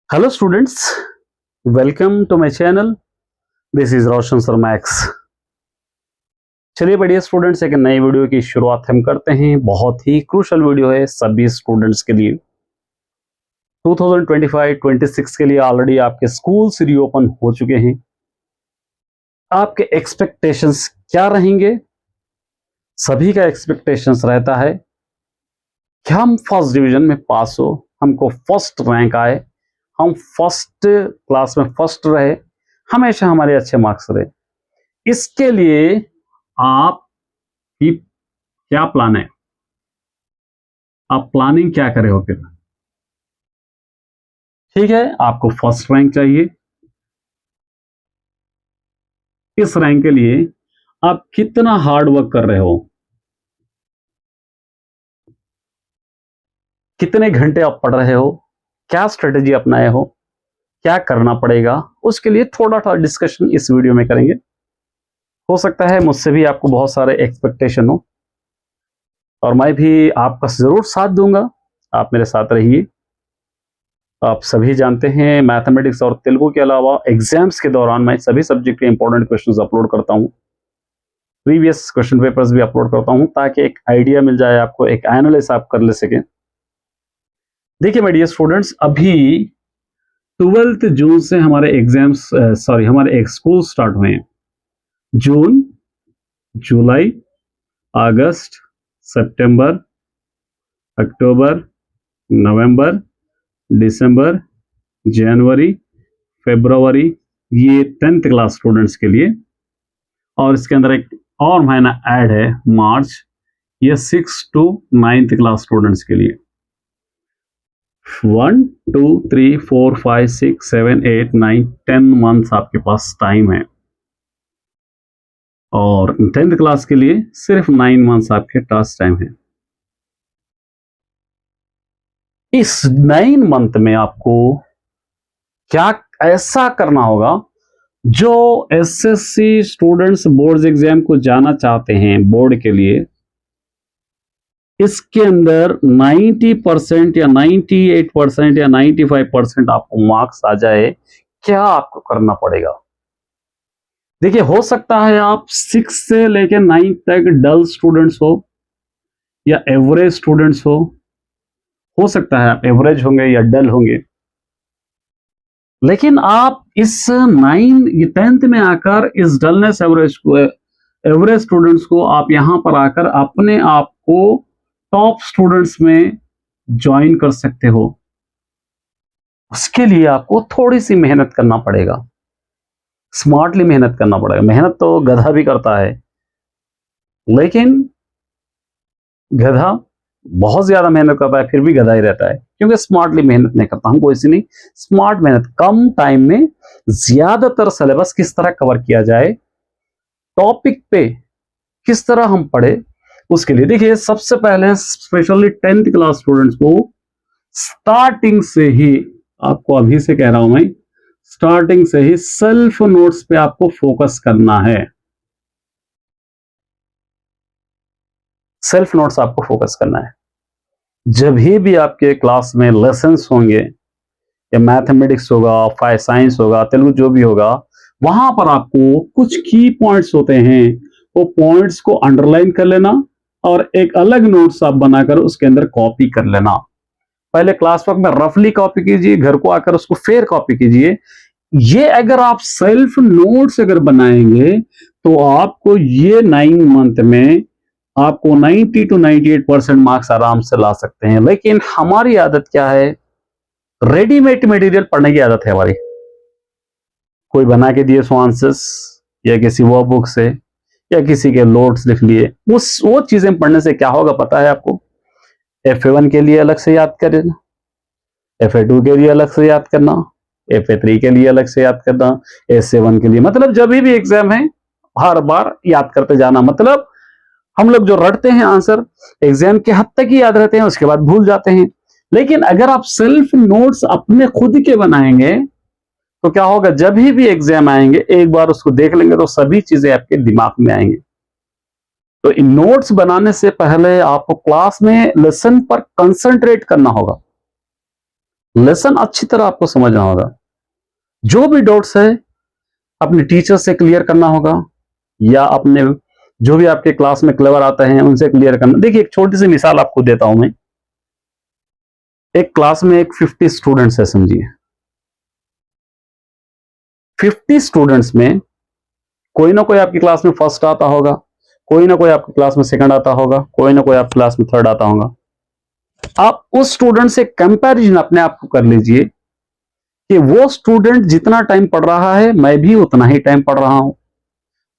Hello students, welcome to my channel. This is Roshan sir Max. चलिए बढ़िया students, एक नई वीडियो की शुरुआत हम करते हैं। बहुत ही क्रूशल वीडियो है सभी स्टूडेंट्स के लिए। 2025-26 के लिए ऑलरेडी आपके स्कूल्स रीओपन हो चुके हैं। आपके एक्सपेक्टेशंस क्या रहेंगे? सभी का एक्सपेक्टेशंस रहता है कि हम फर्स्ट डिवीजन में पास हो, हमको फर्स्ट रैंक आए, हम फर्स्ट क्लास में फर्स्ट रहे, हमेशा हमारे अच्छे मार्क्स रहे। इसके लिए आप की क्या प्लान है? आप प्लानिंग क्या करे हो? फिर ठीक है, आपको फर्स्ट रैंक चाहिए। इस रैंक के लिए आप कितना हार्ड वर्क कर रहे हो, कितने घंटे आप पढ़ रहे हो, क्या स्ट्रेटेजी अपनाए हो, क्या करना पड़ेगा, उसके लिए थोड़ा सा डिस्कशन इस वीडियो में करेंगे। हो सकता है मुझसे भी आपको बहुत सारे एक्सपेक्टेशन हो और मैं भी आपका जरूर साथ दूंगा। आप मेरे साथ रहिए। आप सभी जानते हैं मैथमेटिक्स और तेलुगु के अलावा एग्जाम्स के दौरान मैं सभी सब्जेक्ट के इंपॉर्टेंट क्वेश्चंस अपलोड करता हूं, प्रीवियस क्वेश्चन पेपर्स भी अपलोड करता हूं, ताकि एक आइडिया मिल जाए आपको, एक एनालिसिस आप कर ले सकें। देखिए माय डियर स्टूडेंट्स, अभी 12 जून से हमारे एग्जाम्स हमारे एक स्कूल स्टार्ट हुए हैं। जून, जुलाई, अगस्त, सितंबर, अक्टूबर, नवंबर, दिसंबर, जनवरी, फरवरी, ये 10th क्लास स्टूडेंट्स के लिए। और इसके अंदर एक और महीना ऐड है, मार्च, ये 6 to 9th क्लास स्टूडेंट्स के लिए। 1 2 3 4 5 6 7 8 9 10 मंथ्स आपके पास टाइम है। और 10th क्लास के लिए सिर्फ 9 मंथ्स आपके पास टाइम है। इस 9 मंथ में आपको क्या ऐसा करना होगा जो एसएससी स्टूडेंट्स बोर्ड एग्जाम को जाना चाहते हैं, बोर्ड के लिए, इसके अंदर 90% या 98% या 95% आपको मार्क्स आ जाए। क्या आपको करना पड़ेगा? देखिए, हो सकता है आप 6 से लेकर 9 तक डल स्टूडेंट्स हो या एवरेज स्टूडेंट्स हो सकता है आप एवरेज होंगे या डल होंगे, लेकिन आप इस 10th में आकर इस डलनेस एवरेज स्टूडेंट्स को आप यहां पर आकर अपने आप को टॉप स्टूडेंट्स में ज्वाइन कर सकते हो। उसके लिए आपको थोड़ी सी मेहनत करना पड़ेगा, स्मार्टली मेहनत करना पड़ेगा। मेहनत तो गधा भी करता है, लेकिन गधा बहुत ज्यादा मेहनत करता है फिर भी गधा ही रहता है, क्योंकि स्मार्टली मेहनत नहीं करता। हमको इसी नहीं, स्मार्ट मेहनत, कम टाइम में ज्यादातर सिलेबस किस तरह कवर किया जाए, टॉपिक पे किस तरह हम पढ़े, उसके लिए देखिए सबसे पहले स्पेशली 10th क्लास स्टूडेंट्स को स्टार्टिंग से ही, आपको अभी से कह रहा हूं मैं, स्टार्टिंग से ही सेल्फ नोट्स पे आपको फोकस करना है। सेल्फ नोट्स आपको फोकस करना है। जब भी आपके क्लास में लेसन्स होंगे, या मैथमेटिक्स होगा, साइंस होगा, तेलुगु जो भी होगा, वहां पर आपको कुछ की पॉइंट्स होते हैं, वो पॉइंट्स को अंडरलाइन कर लेना और एक अलग नोट्स आप बनाकर उसके अंदर कॉपी कर लेना। पहले क्लास वर्क में रफली कॉपी कीजिए, घर को आकर उसको फेयर कॉपी कीजिए। ये अगर आप सेल्फ नोट्स अगर बनाएंगे तो आपको ये 9 मंथ में आपको 90 to 98% मार्क्स आराम से ला सकते हैं। लेकिन हमारी आदत क्या है? रेडीमेड मटेरियल पढ़ने की आदत है हमारी। कोई बना के दिए सो आंसर्स, या किसी वो बुक से, या किसी के नोट्स लिख लिए, वो चीजें पढ़ने से क्या होगा पता है आपको? FA1 के लिए अलग से याद करना, FA2 के लिए अलग से याद करना, FA3 के लिए अलग से याद करना, SA1 के लिए, मतलब जब भी एग्जाम है हर बार याद करते जाना। मतलब हम लोग जो रटते हैं आंसर, एग्जाम के हद तक ही याद रहते हैं, उसके बाद भूल जाते हैं। लेकिन अगर आप सेल्फ नोट्स अपने खुद के बनाएंगे तो क्या होगा? जब भी एग्जाम आएंगे एक बार उसको देख लेंगे तो सभी चीजें आपके दिमाग में आएंगी। तो इन नोट्स बनाने से पहले आपको क्लास में लेसन पर कंसंट्रेट करना होगा। लेसन अच्छी तरह आपको समझना होगा। जो भी डाउट्स है अपने टीचर से क्लियर करना होगा, या अपने जो भी आपके क्लास में क्लेवर आते हैं उनसे क्लियर करना। देखिए एक छोटी सी मिसाल आपको देता हूं मैं। एक क्लास में एक 50 स्टूडेंट्स है, समझिए 50 स्टूडेंट्स में कोई ना कोई आपकी क्लास में फर्स्ट आता होगा, कोई ना कोई आपकी क्लास में सेकंड आता होगा, कोई ना कोई आपकी क्लास में थर्ड आता होगा। आप उस स्टूडेंट से कंपैरिजन अपने आप को कर लीजिए कि वो स्टूडेंट जितना टाइम पढ़ रहा है मैं भी उतना ही टाइम पढ़ रहा हूं।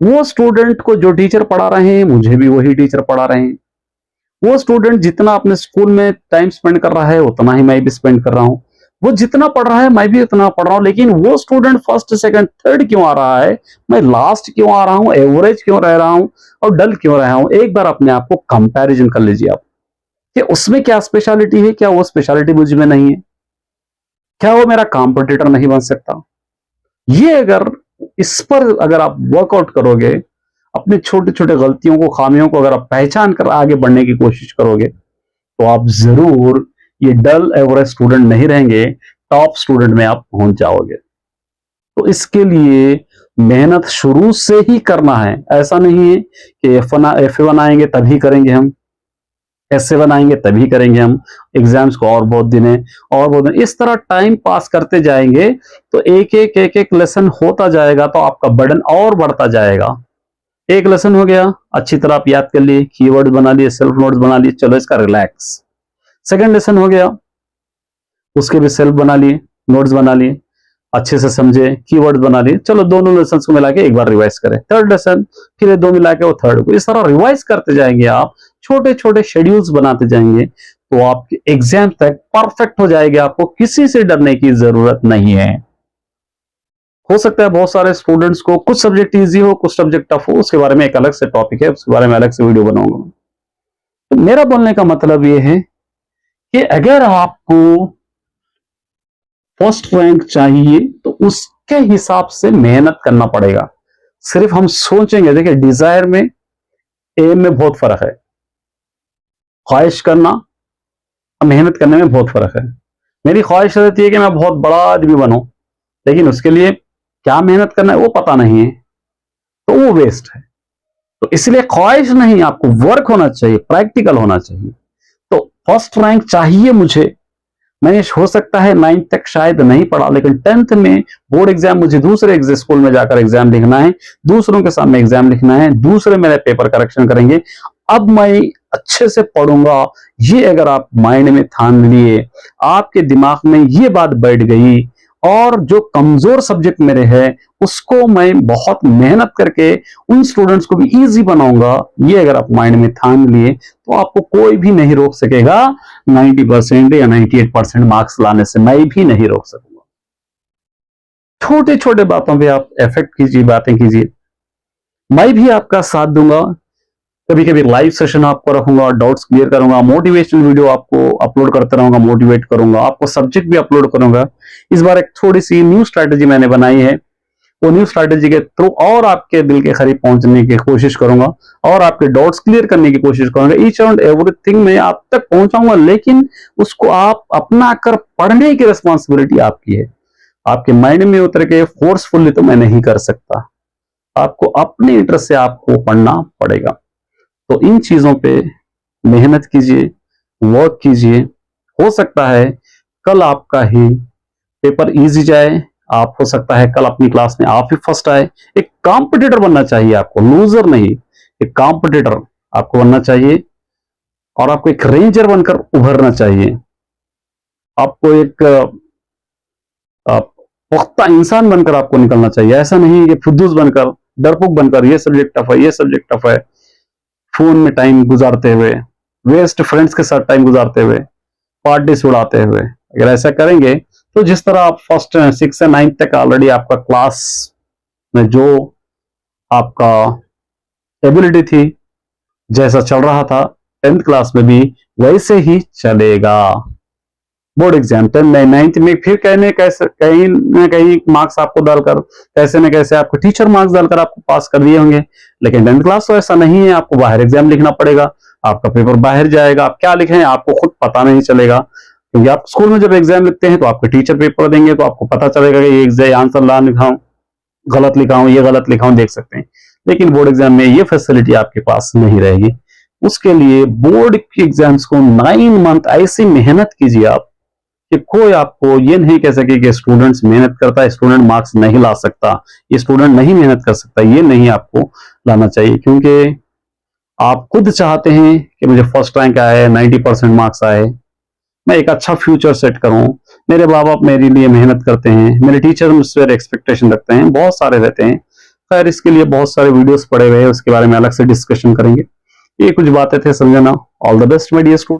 वो स्टूडेंट को जो टीचर पढ़ा रहे हैं मुझे भी वही टीचर पढ़ा रहे हैं। वो स्टूडेंट जितना अपने स्कूल में टाइम स्पेंड कर रहा है उतना ही मैं भी स्पेंड कर रहा हूं। वो जितना पढ़ रहा है मैं भी उतना पढ़ रहा हूं। लेकिन वो स्टूडेंट फर्स्ट सेकंड थर्ड क्यों आ रहा है, मैं लास्ट क्यों आ रहा हूं, एवरेज क्यों रह रहा हूं और डल क्यों रहा हूं। एक बार अपने आप को कंपैरिजन कर लीजिए आप कि उसमें क्या स्पेशलिटी है, क्या वो स्पेशलिटी मुझ में नहीं है, क्या वो मेरा कॉम्पिटिटर नहीं बन सकता। ये अगर इस पर अगर आप वर्कआउट करोगे, अपनी छोटे छोटे गलतियों को खामियों को अगर आप पहचान कर आगे बढ़ने की कोशिश करोगे तो आप जरूर ये डल एवरेज स्टूडेंट नहीं रहेंगे, टॉप स्टूडेंट में आप पहुंच जाओगे। तो इसके लिए मेहनत शुरू से ही करना है। ऐसा नहीं है कि F1 आएंगे तभी करेंगे हम, S7 आएंगे तभी करेंगे हम, एग्जाम्स को और बहुत दिन है और बहुत दिन। इस तरह टाइम पास करते जाएंगे तो एक एक लेसन होता जाएगा तो आपका बर्डन और बढ़ता जाएगा। एक लेसन हो गया, अच्छी तरह आप याद कर लिए, कीवर्ड बना लिए, सेल्फ नोट्स बना लिए, चलो इसका रिलैक्स। सेकंड लेसन हो गया, उसके भी सेल्फ बना लिए, नोट्स बना लिए, अच्छे से समझे, कीवर्ड बना लिए, चलो दोनों लेसन को मिला के एक बार रिवाइज करें। थर्ड लेसन, फिर ये दो मिला के वो थर्ड को। इस तरह रिवाइज करते जाएंगे आप, छोटे छोटे शेड्यूल्स बनाते जाएंगे तो आपके एग्जाम तक परफेक्ट हो जाएगा। आपको किसी से डरने की जरूरत नहीं है। हो सकता है बहुत सारे स्टूडेंट्स को कुछ सब्जेक्ट इजी हो, कुछ सब्जेक्ट टफ हो, उसके बारे में एक अलग से टॉपिक है, उसके बारे में अलग से वीडियो बनाऊंगा। तो मेरा बोलने का मतलब ये है कि अगर आपको फर्स्ट रैंक चाहिए तो उसके हिसाब से मेहनत करना पड़ेगा। सिर्फ हम सोचेंगे, देखिए डिजायर में एम में बहुत फर्क है, ख्वाहिश करना मेहनत करने में बहुत फर्क है। मेरी ख्वाहिश रहती है कि मैं बहुत बड़ा आदमी बनूं, लेकिन उसके लिए क्या मेहनत करना है वो पता नहीं है, तो वो वेस्ट है। तो इसलिए ख्वाहिश नहीं, आपको वर्क होना चाहिए, प्रैक्टिकल होना चाहिए। तो फर्स्ट रैंक चाहिए मुझे, मैंने हो सकता है 9th तक शायद नहीं पढ़ा, लेकिन 10th में बोर्ड एग्जाम मुझे दूसरे स्कूल में जाकर एग्जाम लिखना है, दूसरों के सामने एग्जाम लिखना है, दूसरे मेरे पेपर करेक्शन करेंगे, अब मैं अच्छे से पढ़ूंगा। ये अगर आप माइंड में ठान लिए, आपके दिमाग में ये बात बैठ गई, और जो कमजोर सब्जेक्ट मेरे हैं उसको मैं बहुत मेहनत करके उन स्टूडेंट्स को भी इजी बनाऊंगा, ये अगर आप माइंड में ठान लिए तो आपको कोई भी नहीं रोक सकेगा 90% या 98% मार्क्स लाने से। मैं भी नहीं रोक सकूंगा। छोटे छोटे बातों पे आप एफेक्ट कीजिए, बातें कीजिए, मैं भी आपका साथ दूंगा। कभी कभी लाइव सेशन आपको रखूंगा, डाउट्स क्लियर करूंगा, मोटिवेशनल वीडियो आपको अपलोड करता रहूंगा, मोटिवेट करूंगा, आपको सब्जेक्ट भी अपलोड करूंगा। इस बार एक थोड़ी सी न्यू स्ट्रैटेजी मैंने बनाई है, वो न्यू स्ट्रैटेजी के थ्रू और आपके दिल के करीब पहुंचने की कोशिश करूंगा और आपके डाउट्स क्लियर करने की कोशिश करूंगा। ईच एंड एवरीथिंग मैं आप तक पहुंचाऊंगा, लेकिन उसको आप अपना कर पढ़ने की रिस्पॉन्सिबिलिटी आपकी है। आपके माइंड में उतर के फोर्सफुली तो मैं नहीं कर सकता, आपको अपने इंटरेस्ट से आपको पढ़ना पड़ेगा। तो इन चीजों पे मेहनत कीजिए, वर्क कीजिए। हो सकता है कल आपका ही पेपर इजी जाए, आप हो सकता है कल अपनी क्लास में आप ही फर्स्ट आए। एक कॉम्पिटिटर बनना चाहिए आपको, लूजर नहीं, एक कॉम्पिटिटर आपको बनना चाहिए और आपको एक रेंजर बनकर उभरना चाहिए। आपको एक पुख्ता इंसान बनकर आपको निकलना चाहिए। ऐसा नहीं कि फुद्दूस बनकर, डरपोक बनकर, ये सब्जेक्ट टफ है, ये सब्जेक्ट टफ है, फोन में टाइम गुजारते हुए, वेस्ट फ्रेंड्स के साथ टाइम गुजारते हुए, पार्टी उड़ाते हुए। अगर ऐसा करेंगे तो जिस तरह आप फर्स्ट 6 से 9 तक ऑलरेडी आपका क्लास में जो आपका एबिलिटी थी, जैसा चल रहा था 10th क्लास में भी वैसे ही चलेगा। बोर्ड एग्जाम 10 में 9th में फिर कहीं ना कहीं मार्क्स आपको डालकर, कैसे न कैसे आपको टीचर मार्क्स डालकर आपको पास कर दिए होंगे। लेकिन 10th क्लास तो ऐसा नहीं है, आपको बाहर एग्जाम लिखना पड़ेगा, आपका पेपर बाहर जाएगा, आप क्या लिखें आपको खुद पता नहीं चलेगा, क्योंकि आप स्कूल में जब एग्जाम लिखते हैं तो आपके टीचर पेपर देंगे तो आपको पता चलेगा कि ये एग्जाम आंसर ला लिखा हूं, गलत लिखा हूं, ये गलत लिखा हूं, देख सकते हैं। लेकिन बोर्ड एग्जाम में ये फैसिलिटी आपके पास नहीं रहेगी। उसके लिए बोर्ड के एग्जाम्स को 9 मंथ ऐसी मेहनत कीजिए आप कि कोई आपको ये नहीं कह सके कि स्टूडेंट्स मेहनत करता है, स्टूडेंट मार्क्स नहीं ला सकता, ये स्टूडेंट नहीं मेहनत कर सकता, ये नहीं आपको लाना चाहिए। क्योंकि आप खुद चाहते हैं कि मुझे फर्स्ट रैंक आए, 90% मार्क्स आए, मैं एक अच्छा फ्यूचर सेट करूं, मेरे माँ बाप मेरे लिए मेहनत करते हैं, मेरे टीचर मुझसे एक्सपेक्टेशन रखते हैं, बहुत सारे रहते हैं। खैर इसके लिए बहुत सारे वीडियोस पड़े हुए हैं, उसके बारे में अलग से डिस्कशन करेंगे। ये कुछ बातें थे समझना। All the best my dear student.